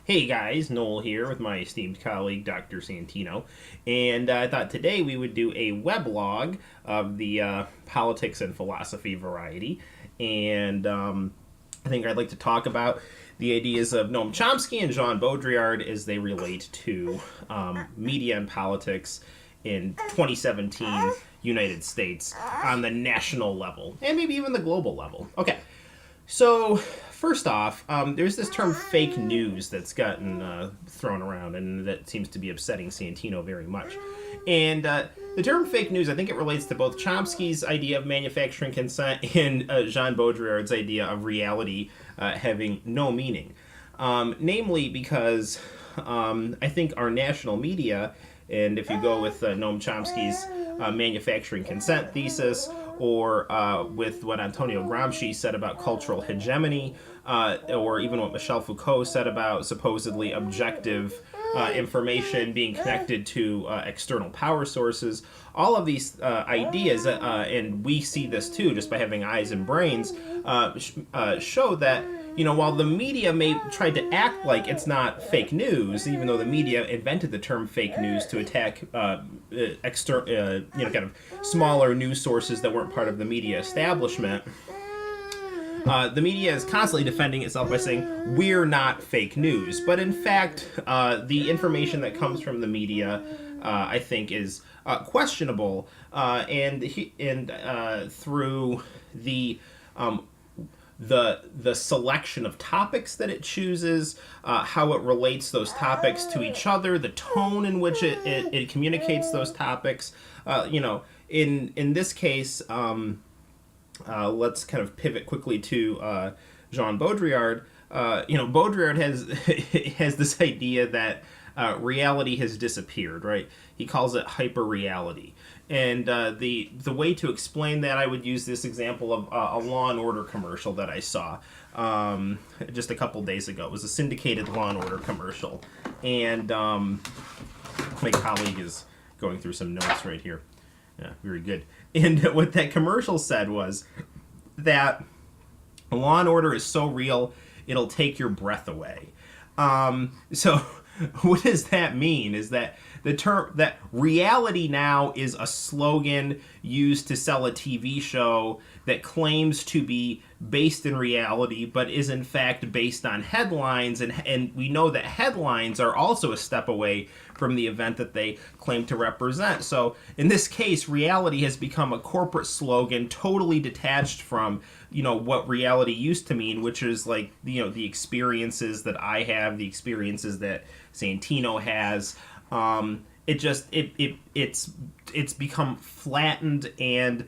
Hey guys, Noel here with my esteemed colleague Dr. Santino, and I thought today we would do a weblog of the politics and philosophy variety, and I think I'd like to talk about the ideas of Noam Chomsky and Jean Baudrillard as they relate to media and politics in 2017 United States on the national level, and maybe even the global level. Okay. So, first off, there's this term fake news that's gotten thrown around, and that seems to be upsetting Santino very much. And the term fake news, I think it relates to both Chomsky's idea of manufacturing consent and Jean Baudrillard's idea of reality having no meaning. Namely because I think our national media, and if you go with Noam Chomsky's manufacturing consent thesis, or with what Antonio Gramsci said about cultural hegemony, or even what Michel Foucault said about supposedly objective information being connected to external power sources. All of these ideas, and we see this too just by having eyes and brains, show that, while the media may try to act like it's not fake news, even though the media invented the term fake news to attack kind of smaller news sources that weren't part of the media establishment, the media is constantly defending itself by saying, we're not fake news. But in fact, the information that comes from the media, I think, is questionable, and through the selection of topics that it chooses, how it relates those topics to each other, the tone in which it communicates those topics. In this case, let's kind of pivot quickly to Jean Baudrillard. Baudrillard has this idea that reality has disappeared, right? He calls it hyperreality. And the way to explain that, I would use this example of a Law and Order commercial that I saw just a couple days ago. It was a syndicated Law and Order commercial. And my colleague is going through some notes right here. Yeah, very good. And what that commercial said was that Law and Order is so real, it'll take your breath away. So what does that mean? Is that the term that reality now is a slogan used to sell a TV show that claims to be based in reality, but is in fact based on headlines, and we know that headlines are also a step away from the event that they claim to represent. So in this case, reality has become a corporate slogan totally detached from what reality used to mean, which is like the experiences that I have, the experiences that Santino has. It's become flattened and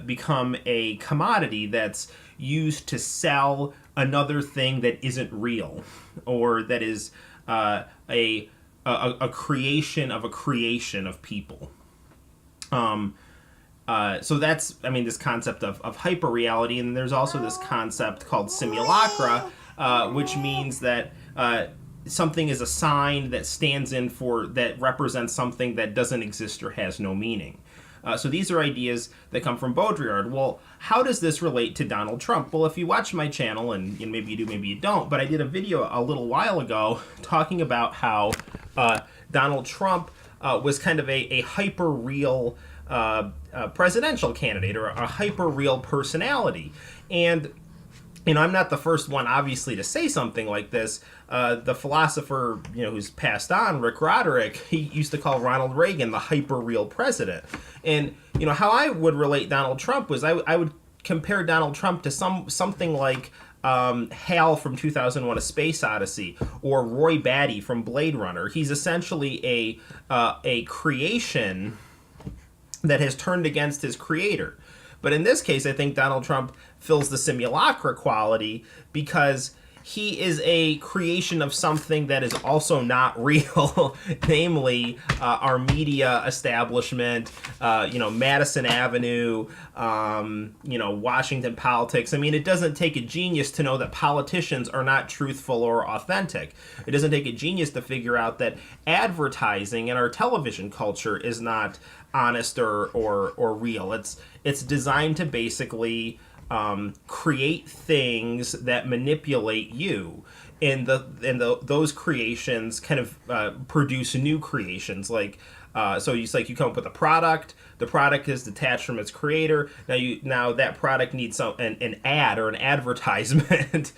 become a commodity that's used to sell another thing that isn't real, or that is a creation of people. So that's, this concept of hyperreality, and there's also this concept called simulacra, which means that something is a sign that stands in for, that represents something that doesn't exist or has no meaning. So these are ideas that come from Baudrillard. Well, how does this relate to Donald Trump? Well, if you watch my channel, and maybe you do, maybe you don't, but I did a video a little while ago talking about how Donald Trump was kind of a hyper-real presidential candidate, or a hyper-real personality. And I'm not the first one, obviously, to say something like this. The philosopher, who's passed on, Rick Roderick, he used to call Ronald Reagan the hyper-real president. And, how I would relate Donald Trump was I would compare Donald Trump to something like Hal from 2001: A Space Odyssey, or Roy Batty from Blade Runner. He's essentially a creation that has turned against his creator. But in this case, I think Donald Trump fills the simulacra quality because he is a creation of something that is also not real, namely our media establishment, Madison Avenue, Washington politics. It doesn't take a genius to know that politicians are not truthful or authentic. It doesn't take a genius to figure out that advertising in our television culture is not honest or real. It's designed to basically create things that manipulate you, and those creations kind of produce new creations. Like so it's like you come up with a product. The product is detached from its creator. Now that product needs an ad or an advertisement.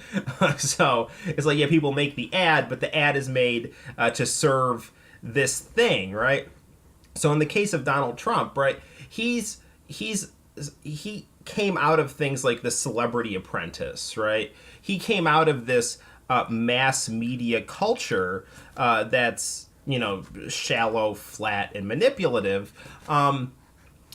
So it's like, yeah, people make the ad, but the ad is made to serve this thing, right? So in the case of Donald Trump, right, he came out of things like The Celebrity Apprentice, right? He came out of this mass media culture that's, shallow, flat, and manipulative.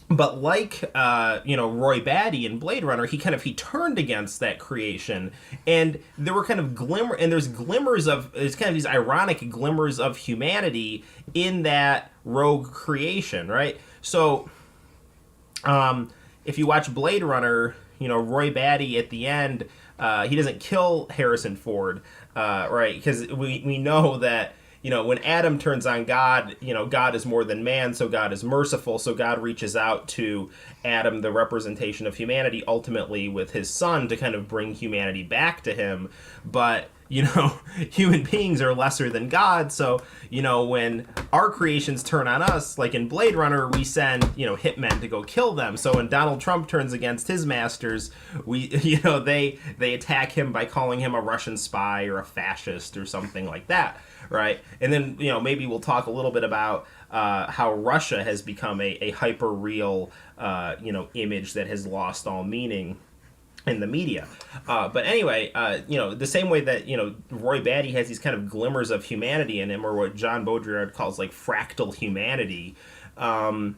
But like, Roy Batty in Blade Runner, he turned against that creation, and there were kind of there's kind of these ironic glimmers of humanity in that rogue creation, right? So, if you watch Blade Runner, Roy Batty at the end, he doesn't kill Harrison Ford, right? Because we know that, when Adam turns on God, God is more than man, so God is merciful, so God reaches out to Adam, the representation of humanity, ultimately with his son to kind of bring humanity back to him. But, human beings are lesser than God, so, when our creations turn on us, like in Blade Runner, we send, hitmen to go kill them. So when Donald Trump turns against his masters, they attack him by calling him a Russian spy or a fascist or something like that. Right. And then, maybe we'll talk a little bit about how Russia has become a hyper real, image that has lost all meaning in the media. But anyway, the same way that, Roy Batty has these kind of glimmers of humanity in him, or what John Baudrillard calls like fractal humanity. Donald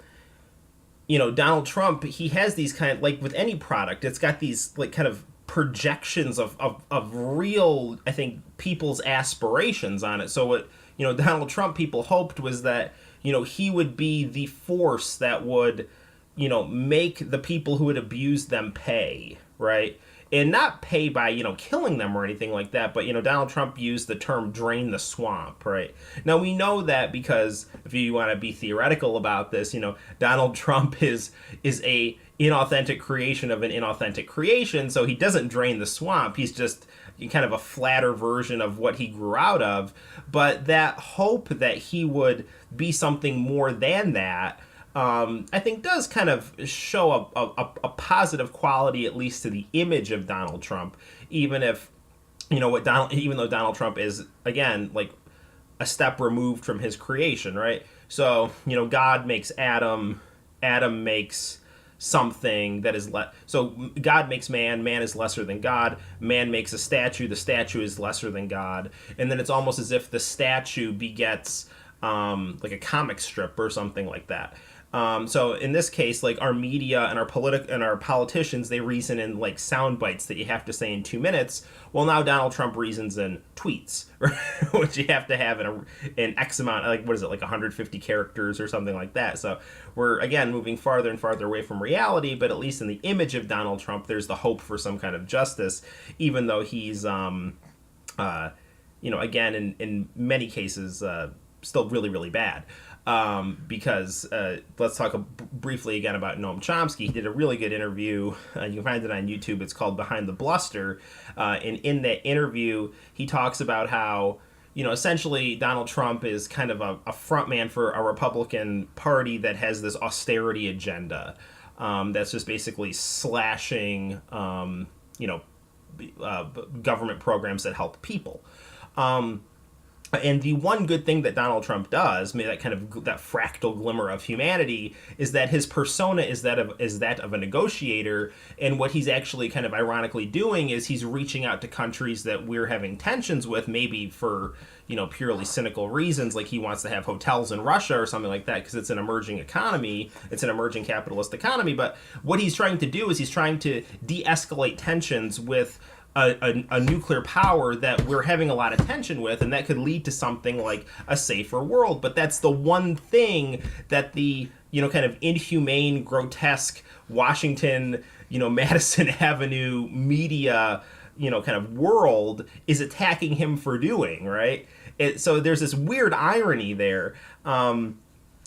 Trump, he has these kind of, like with any product, it's got these like kind of projections of real, I think, people's aspirations on it. So what, Donald Trump people hoped was that, he would be the force that would, make the people who had abused them pay, right? And not pay by, killing them or anything like that, but, Donald Trump used the term drain the swamp, right? Now, we know that because, if you want to be theoretical about this, Donald Trump is a inauthentic creation of an inauthentic creation, so he doesn't drain the swamp. He's just kind of a flatter version of what he grew out of. But that hope that he would be something more than that, I think does kind of show a positive quality, at least to the image of Donald Trump, even if, even though Donald Trump is, again, like a step removed from his creation, right? So, God makes Adam, Adam makes something that is so God makes man is lesser than God, man makes a statue, the statue is lesser than God, and then it's almost as if the statue begets like a comic strip or something like that. So in this case, like our media and our politicians, they reason in like sound bites that you have to say in 2 minutes. Well, now Donald Trump reasons in tweets, which you have to have in X amount, like what is it, like 150 characters or something like that. So we're again moving farther and farther away from reality. But at least in the image of Donald Trump, there's the hope for some kind of justice, even though he's, again, in many cases, still really, really bad. Because let's talk briefly again about Noam Chomsky. He did a really good interview. You can find it on YouTube. It's called Behind the Bluster. And in that interview, he talks about how, essentially Donald Trump is kind of a frontman for a Republican Party that has this austerity agenda that's just basically slashing, government programs that help people. And the one good thing that Donald Trump does, maybe that kind of that fractal glimmer of humanity, is that his persona is that of a negotiator. And what he's actually kind of ironically doing is he's reaching out to countries that we're having tensions with, maybe for purely cynical reasons, like he wants to have hotels in Russia or something like that because it's an emerging economy, it's an emerging capitalist economy. But what he's trying to do is he's trying to de-escalate tensions with a nuclear power that we're having a lot of tension with, and that could lead to something like a safer world. But that's the one thing that the kind of inhumane, grotesque Washington, Madison Avenue media, kind of world is attacking him for doing, right? So there's this weird irony there.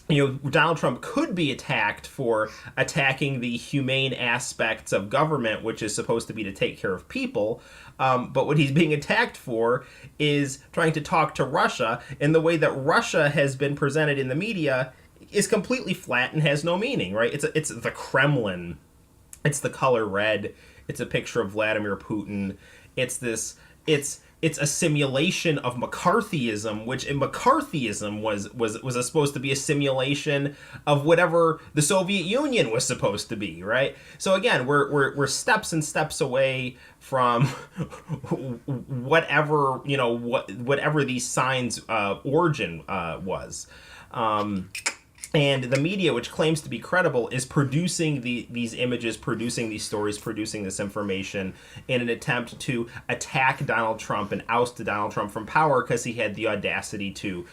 Donald Trump could be attacked for attacking the humane aspects of government, which is supposed to be to take care of people. But what he's being attacked for is trying to talk to Russia in the way that Russia has been presented in the media is completely flat and has no meaning, right? It's the Kremlin. It's the color red. It's a picture of Vladimir Putin. It's a simulation of McCarthyism, which in McCarthyism was supposed to be a simulation of whatever the Soviet Union was supposed to be, right? So again, we're steps and steps away from whatever whatever these signs' origin was. And the media, which claims to be credible, is producing these images, producing these stories, producing this information in an attempt to attack Donald Trump and oust Donald Trump from power because he had the audacity to,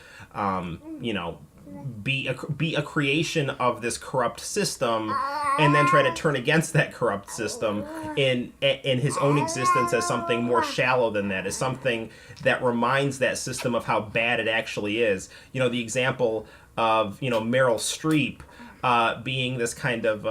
be a creation of this corrupt system and then try to turn against that corrupt system in his own existence as something more shallow than that, as something that reminds that system of how bad it actually is. The example of Meryl Streep being this kind of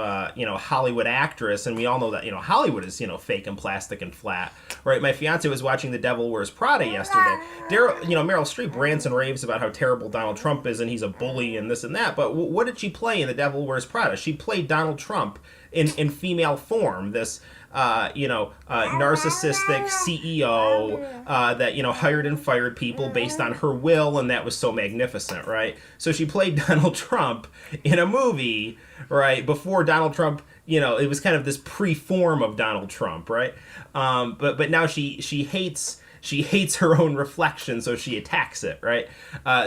Hollywood actress, and we all know that Hollywood is fake and plastic and flat, right? My fiance was watching The Devil Wears Prada yesterday. Meryl Streep rants and raves about how terrible Donald Trump is and he's a bully and this and that, but what did she play in The Devil Wears Prada? She played Donald Trump in female form, this narcissistic CEO that hired and fired people based on her will, and that was so magnificent, right? So she played Donald Trump in a movie, right, before Donald Trump, it was kind of this pre-form of Donald Trump, right? But now she hates her own reflection, so she attacks it, right?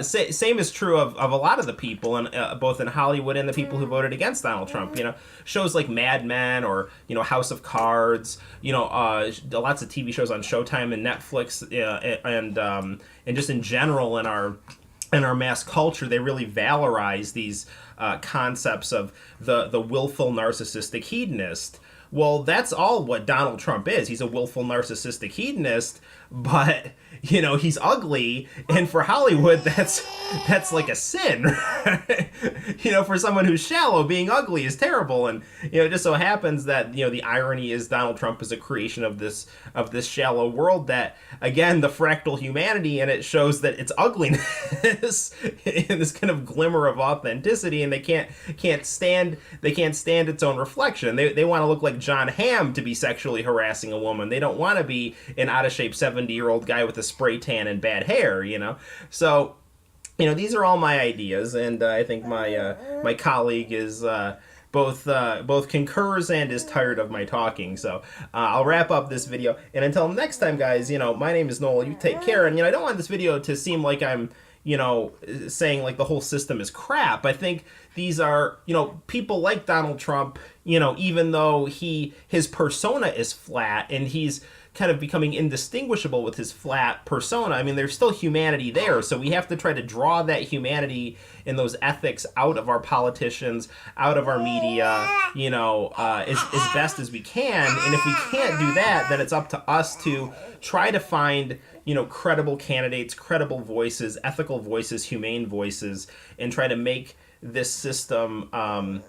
Same is true of a lot of the people, and both in Hollywood and the people who voted against Donald Trump. Shows like Mad Men or House of Cards. Lots of TV shows on Showtime and Netflix, and just in general in our mass culture, they really valorize these concepts of the willful narcissistic hedonist. Well, that's all what Donald Trump is. He's a willful narcissistic hedonist, but he's ugly, and for Hollywood, that's like a sin. Right? For someone who's shallow, being ugly is terrible, and it just so happens that the irony is Donald Trump is a creation of this shallow world that, again, the fractal humanity, and it shows that it's ugliness in this kind of glimmer of authenticity, and they can't stand its own reflection. They want to look like John Hamm to be sexually harassing a woman. They don't want to be an out of shape 70-year-old guy with a spray tan and bad hair, So, these are all my ideas, and I think my colleague is both concurs and is tired of my talking. So I'll wrap up this video, and until next time, guys, my name is Noel. You take care, and I don't want this video to seem like I'm saying like the whole system is crap. I think these are, people like Donald Trump, even though his persona is flat and he's kind of becoming indistinguishable with his flat persona. I mean, there's still humanity there, so we have to try to draw that humanity and those ethics out of our politicians, out of our media, as best as we can. And if we can't do that, then it's up to us to try to find credible candidates, credible voices, ethical voices, humane voices, and try to make this system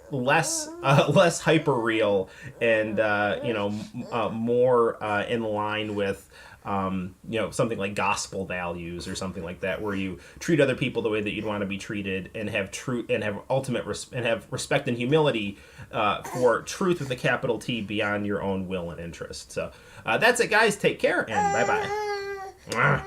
less hyper real and more in line with something like gospel values or something like that, where you treat other people the way that you'd want to be treated and have have respect and humility for truth with a capital T beyond your own will and interest. So that's it, guys. Take care and bye bye.